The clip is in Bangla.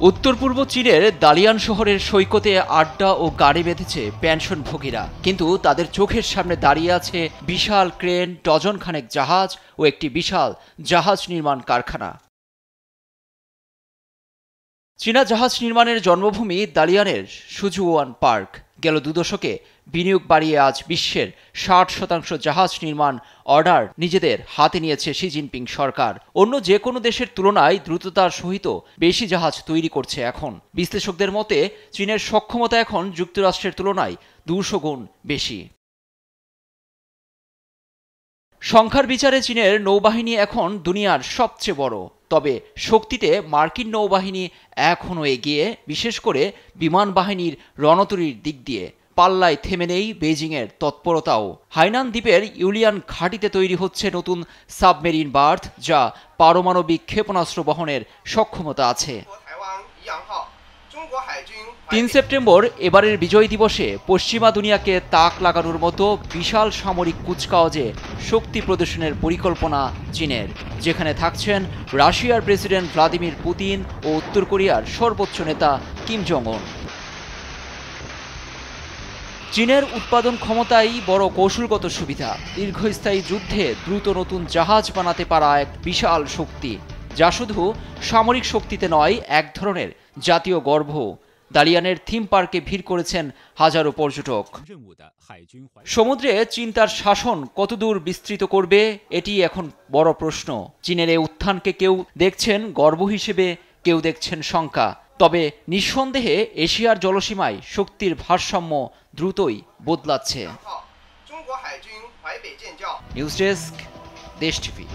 উত্তর পূর্ব চীনের দালিয়ান শহরের সৈকতে আড্ডা ও গাড়ি বেঁধেছে পেনশনভোগীরা, কিন্তু তাদের চোখের সামনে দাঁড়িয়ে আছে বিশাল ক্রেন, ডজন খানেক জাহাজ ও একটি বিশাল জাহাজ নির্মাণ কারখানা। চীনা জাহাজ নির্মাণের জন্মভূমি দালিয়ানের সুজুওয়ান পার্ক গেল 2 দশকে বিনিয়োগ বাড়িয়ে আজ বিশ্বের 60% জাহাজ নির্মাণ অর্ডার নিজেদের হাতে নিয়েছে শি জিনপিং সরকার। অন্য যে কোনো দেশের তুলনায় দ্রুততার সহিত বেশি জাহাজ তৈরি করছে এখন। বিশ্লেষকদের মতে চীনের সক্ষমতা এখন যুক্তরাষ্ট্রের তুলনায় 200 গুণ বেশি। সংখ্যার বিচারে চীনের নৌবাহিনী এখন দুনিয়ার সবচেয়ে বড়, তবে শক্তিতে মার্কিন নৌবাহিনী এখনও এগিয়ে, বিশেষ করে বিমান বাহিনীর রণতরীর দিক দিয়ে। পাল্লায় থেমে নেই বেইজিংয়ের তৎপরতাও। হাইনান দ্বীপের ইউলিয়ান ঘাঁটিতে তৈরি হচ্ছে নতুন সাবমেরিন বার্থ, যা পারমাণবিক ক্ষেপণাস্ত্র বহনের সক্ষমতা আছে। 3 সেপ্টেম্বর এবারের বিজয় দিবসে পশ্চিমা দুনিয়াকে তাক লাগানোর মতো বিশাল সামরিক কুচকাওয়াজে শক্তি প্রদর্শনের পরিকল্পনা চীনের, যেখানে থাকছেন রাশিয়ার প্রেসিডেন্ট ভ্লাদিমির পুতিন ও উত্তর কোরিয়ার সর্বোচ্চ নেতা কিম জং উন। চীনের উৎপাদন ক্ষমতাই বড় কৌশলগত সুবিধা। দীর্ঘস্থায়ী যুদ্ধে দ্রুত নতুন জাহাজ বানাতে পারা এক বিশাল শক্তি, যা শুধু সামরিক শক্তিতে নয়, এক ধরনের জাতীয় গর্ব। দালিয়ানের থিম পার্কে ভিড় করেছেন হাজারো পর্যটক। সমুদ্রে চীন তার শাসন কতদূর বিস্তৃত করবে, এটি এখন বড় প্রশ্ন। চীনের এই উত্থানকে কেউ দেখছেন গর্ব হিসেবে, কেউ দেখছেন শঙ্কা। তবে নিঃসন্দেহে এশিয়ার জলসীমায় শক্তির ভারসাম্য দ্রুতই বদলাচ্ছে। নিউজ ডেস্ক, দেশ টিভি।